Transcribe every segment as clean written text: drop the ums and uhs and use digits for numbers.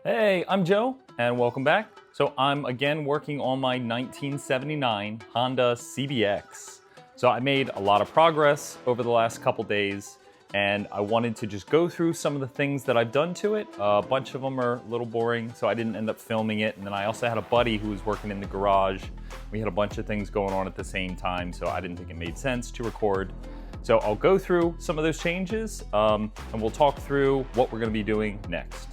Hey, I'm Joe, and welcome back. So I'm again working on my 1979 Honda CBX. So I made a lot of progress over the last couple days, and I wanted to just go through some of the things that I've done to it. A bunch of them are a little boring, so I didn't end up filming it. And then I also had a buddy who was working in the garage. We had a bunch of things going on at the same time, so I didn't think it made sense to record. So I'll go through some of those changes, and we'll talk through what we're gonna be doing next.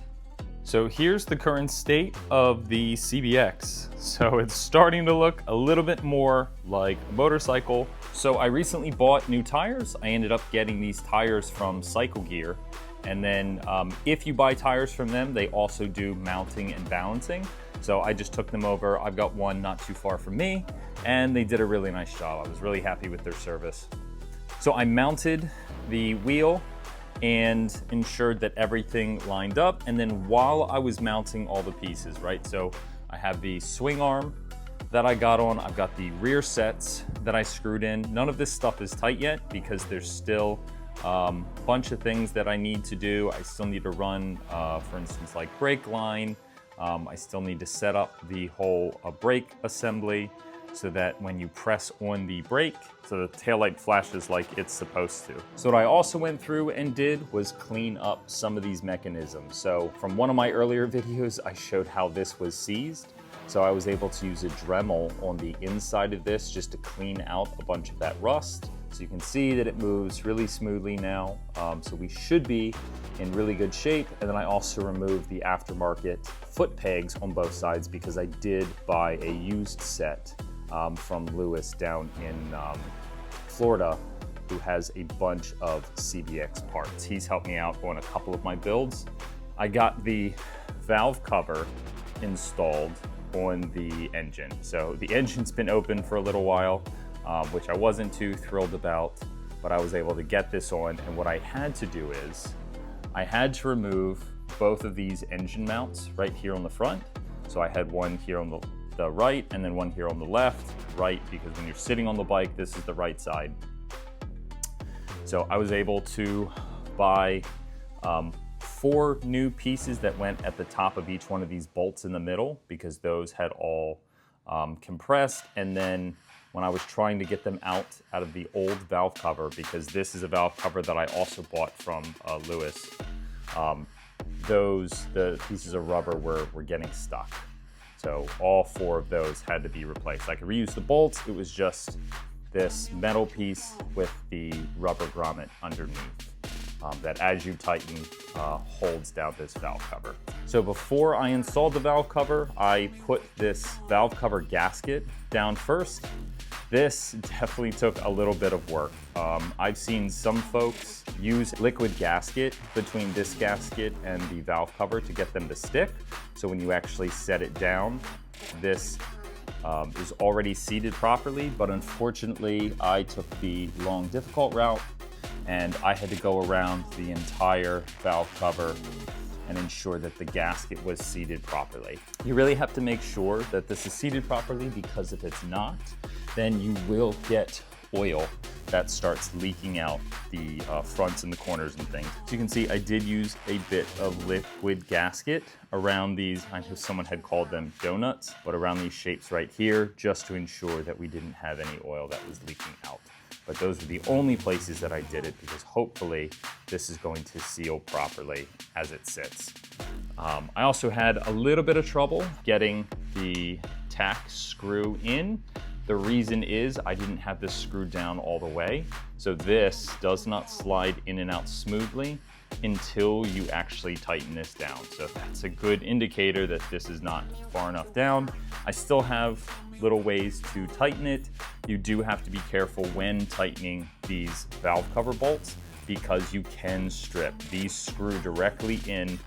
So here's the current state of the CBX. So it's starting to look a little bit more like a motorcycle. So I recently bought new tires. I ended up getting these tires from Cycle Gear. And then if you buy tires from them, they also do mounting and balancing. So I just took them over. I've got one not too far from me, and they did a really nice job. I was really happy with their service. So I mounted the wheel and ensured that everything lined up. And then while I was mounting all the pieces, right? So I have the swing arm that I got on. I've got the rear sets that I screwed in. None of this stuff is tight yet because there's still a bunch of things that I need to do. I still need to run, for instance, like brake line. I still need to set up the whole brake assembly so that when you press on the brake, so the taillight flashes like it's supposed to. So what I also went through and did was clean up some of these mechanisms. So from one of my earlier videos, I showed how this was seized. So I was able to use a Dremel on the inside of this just to clean out a bunch of that rust. So you can see that it moves really smoothly now. So we should be in really good shape. And then I also removed the aftermarket foot pegs on both sides because I did buy a used set from Lewis down in Florida, who has a bunch of CBX parts. He's helped me out on a couple of my builds. I got the valve cover installed on the engine. So the engine's been open for a little while, which I wasn't too thrilled about, but I was able to get this on. And what I had to do is I had to remove both of these engine mounts right here on the front. So I had one here on the right and then one here on the left, right, because when you're sitting on the bike, this is the right side. So I was able to buy 4 new pieces that went at the top of each one of these bolts in the middle because those had all compressed. And then when I was trying to get them out of the old valve cover, because this is a valve cover that I also bought from Lewis, the pieces of rubber were getting stuck. So all 4 of those had to be replaced. I could reuse the bolts. It was just this metal piece with the rubber grommet underneath that, as you tighten, holds down this valve cover. So before I installed the valve cover, I put this valve cover gasket down first. This definitely took a little bit of work. I've seen some folks use liquid gasket between this gasket and the valve cover to get them to stick. So when you actually set it down, this is already seated properly, but unfortunately I took the long, difficult route and I had to go around the entire valve cover and ensure that the gasket was seated properly. You really have to make sure that this is seated properly, because if it's not, then you will get oil that starts leaking out the fronts and the corners and things. So you can see I did use a bit of liquid gasket around these, I know someone had called them donuts, but around these shapes right here, just to ensure that we didn't have any oil that was leaking out. But those are the only places that I did it, because hopefully this is going to seal properly as it sits. I also had a little bit of trouble getting the tack screw in. The reason is I didn't have this screwed down all the way. So this does not slide in and out smoothly until you actually tighten this down. So that's a good indicator that this is not far enough down. I still have little ways to tighten it. You do have to be careful when tightening these valve cover bolts, because you can strip. These screw directly in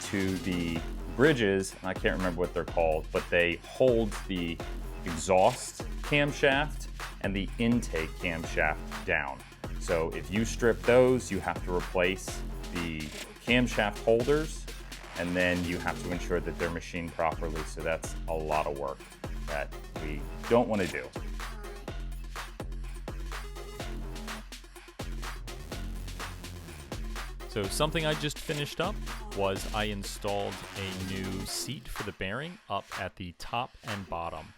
to the bridges, and I can't remember what they're called, but they hold the exhaust camshaft and the intake camshaft down. So if you strip those, you have to replace the camshaft holders, and then you have to ensure that they're machined properly. So that's a lot of work that we don't want to do. So something I just finished up was I installed a new seat for the bearing up at the top and bottom.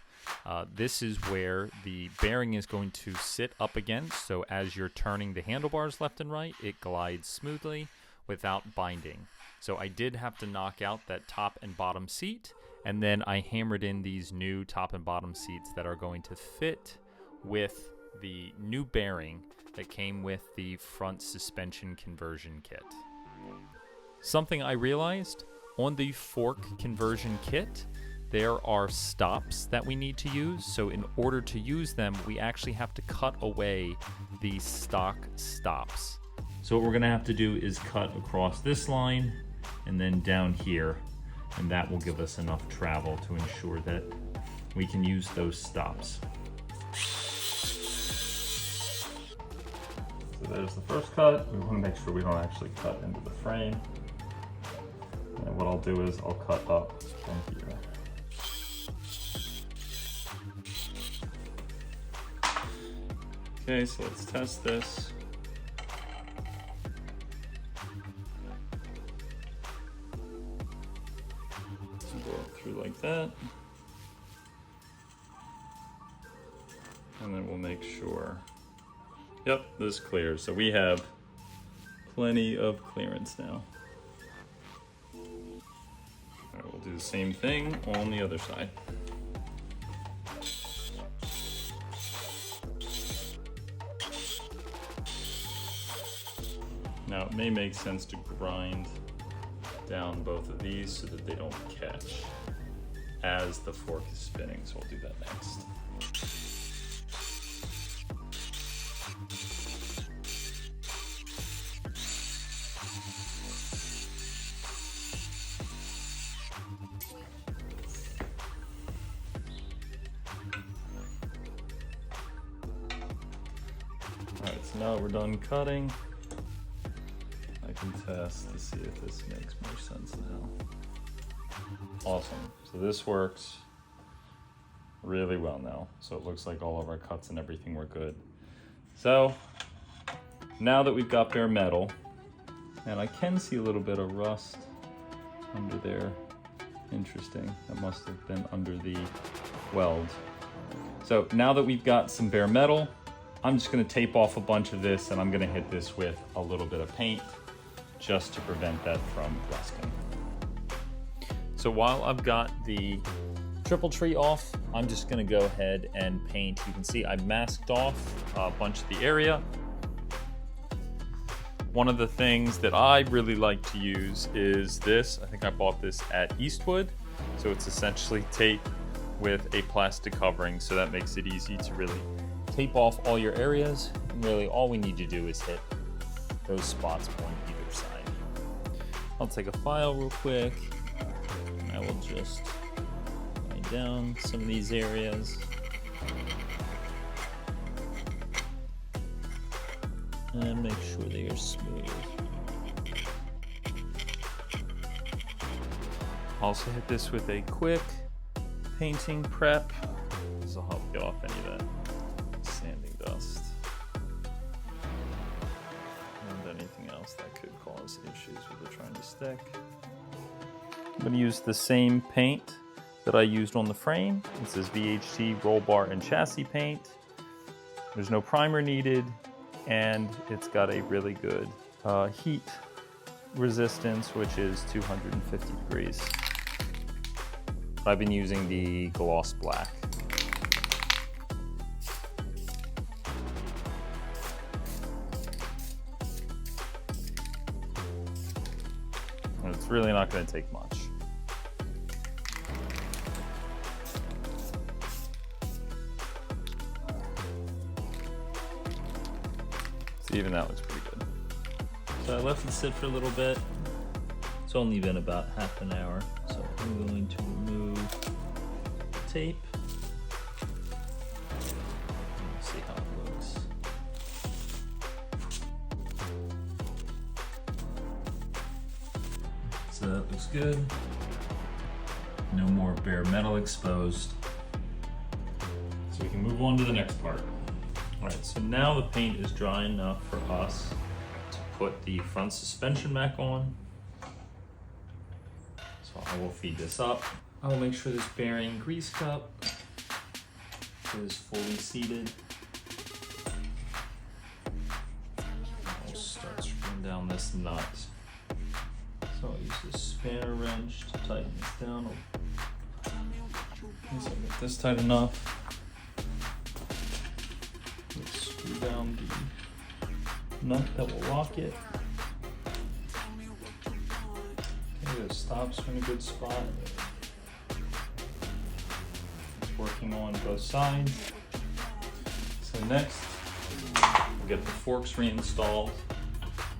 This is where the bearing is going to sit up against, so as you're turning the handlebars left and right, it glides smoothly without binding. So I did have to knock out that top and bottom seat, and then I hammered in these new top and bottom seats that are going to fit with the new bearing that came with the front suspension conversion kit. Something I realized, on the fork conversion kit, there are stops that we need to use. So in order to use them, we actually have to cut away the stock stops. So what we're gonna have to do is cut across this line and then down here, and that will give us enough travel to ensure that we can use those stops. So there's the first cut. We want to make sure we don't actually cut into the frame. And what I'll do is I'll cut up from here. Okay, so let's test this. Go through like that. And then we'll make sure. Yep, this clears. So we have plenty of clearance now. All right, we'll do the same thing on the other side. Now it may make sense to grind down both of these so that they don't catch as the fork is spinning, so I'll do that next. Alright, so now we're done cutting. I can test to see if this makes more sense now. Awesome, so this works really well now. So it looks like all of our cuts and everything were good. So now that we've got bare metal, and I can see a little bit of rust under there. Interesting, that must have been under the weld. So now that we've got some bare metal, I'm just gonna tape off a bunch of this and I'm gonna hit this with a little bit of paint just to prevent that from rusting. So while I've got the triple tree off, I'm just gonna go ahead and paint. You can see I masked off a bunch of the area. One of the things that I really like to use is this. I think I bought this at Eastwood. So it's essentially tape with a plastic covering, so that makes it easy to really tape off all your areas. And really all we need to do is hit those spots on either side. I'll take a file real quick. And I will just lay down some of these areas. And make sure they are smooth. Also hit this with a quick painting prep. This will help get off any of that sanding dust and anything else that could cause issues with it trying to stick. I'm going to use the same paint that I used on the frame. This is VHT roll bar and chassis paint. There's no primer needed, and it's got a really good heat resistance, which is 250 degrees. I've been using the gloss black. And it's really not going to take much. So even that looks pretty good. So I left it sit for a little bit. It's only been about half an hour. So I'm going to remove the tape. Let's see how it looks. So that looks good. No more bare metal exposed. So we can move on to the next part. All right, so now the paint is dry enough for us to put the front suspension back on. So I will feed this up. I will make sure this bearing grease cup is fully seated. I'll start screwing down this nut. So I'll use this spanner wrench to tighten this down. Once I get this tight enough, let's screw down the nut that will lock it. Okay, the stops are in a good spot. It's working on both sides. So next, we'll get the forks reinstalled.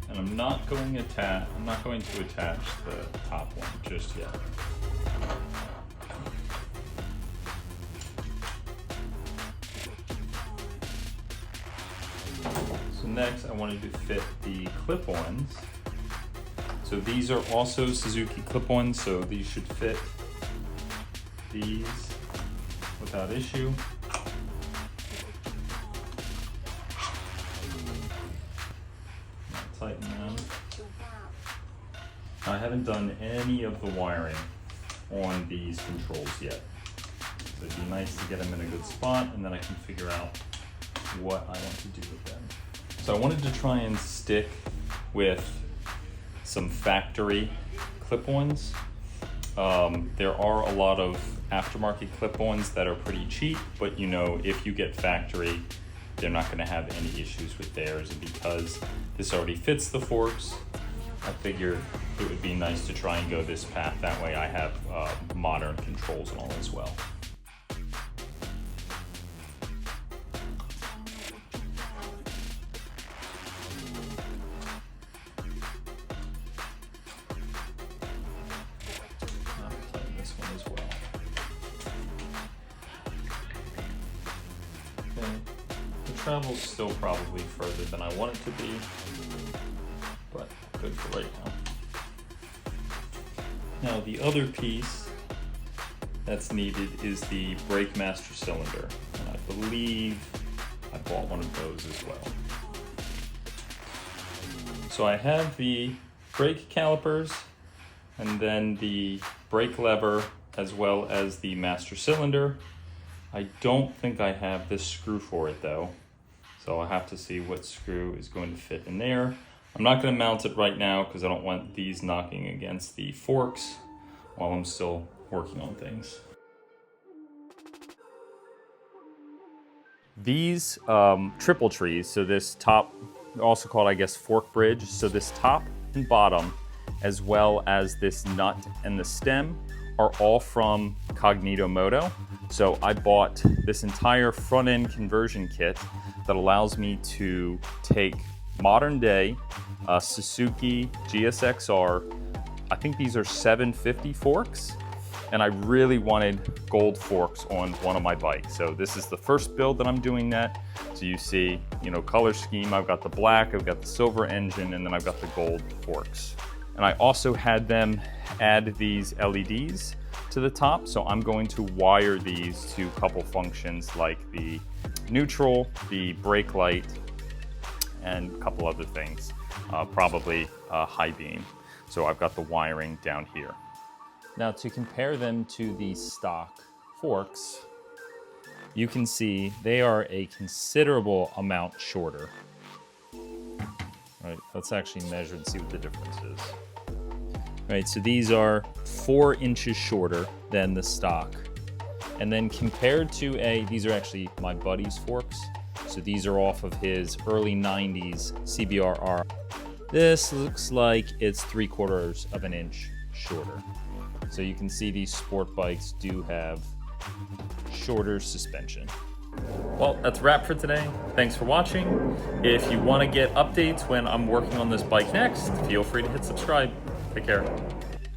And I'm not going to attach the top one just yet. So next I wanted to fit the clip-ons. So these are also Suzuki clip-ons, so these should fit these without issue. Tighten them. I haven't done any of the wiring on these controls yet. So it'd be nice to get them in a good spot, and then I can figure out what I want to do with them. So I wanted to try and stick with some factory clip-ons. There are a lot of aftermarket clip-ons that are pretty cheap, but you know, if you get factory, they're not going to have any issues with theirs. And because this already fits the forks, I figured it would be nice to try and go this path. That way I have modern controls and all as well. I'll play this one as well. Okay. The travel's still probably further than I want it to be, but good for right now. Now the other piece that's needed is the brake master cylinder, and I believe I bought one of those as well. So I have the brake calipers and then the brake lever as well as the master cylinder. I don't think I have this screw for it though, so I'll have to see what screw is going to fit in there. I'm not going to mount it right now because I don't want these knocking against the forks while I'm still working on things. These triple trees, so this top, also called I guess fork bridge, so this top and bottom as well as this nut and the stem are all from Cognito Moto. So I bought this entire front end conversion kit that allows me to take modern day Suzuki GSX-R. I think these are 750 forks, and I really wanted gold forks on one of my bikes. So this is the first build that I'm doing that. So you see, you know, color scheme, I've got the black, I've got the silver engine, and then I've got the gold forks. And I also had them add these LEDs to the top, so I'm going to wire these to a couple functions like the neutral, the brake light, and a couple other things, probably high beam. So I've got the wiring down here. Now to compare them to the stock forks, you can see they are a considerable amount shorter. Right, let's actually measure and see what the difference is. Right, so these are 4 inches shorter than the stock. And then compared to these are actually my buddy's forks. So these are off of his early 90s CBR-R. This looks like it's 3/4 of an inch shorter. So you can see these sport bikes do have shorter suspension. Well, that's a wrap for today. Thanks for watching. If you want to get updates when I'm working on this bike next, feel free to hit subscribe. Take care.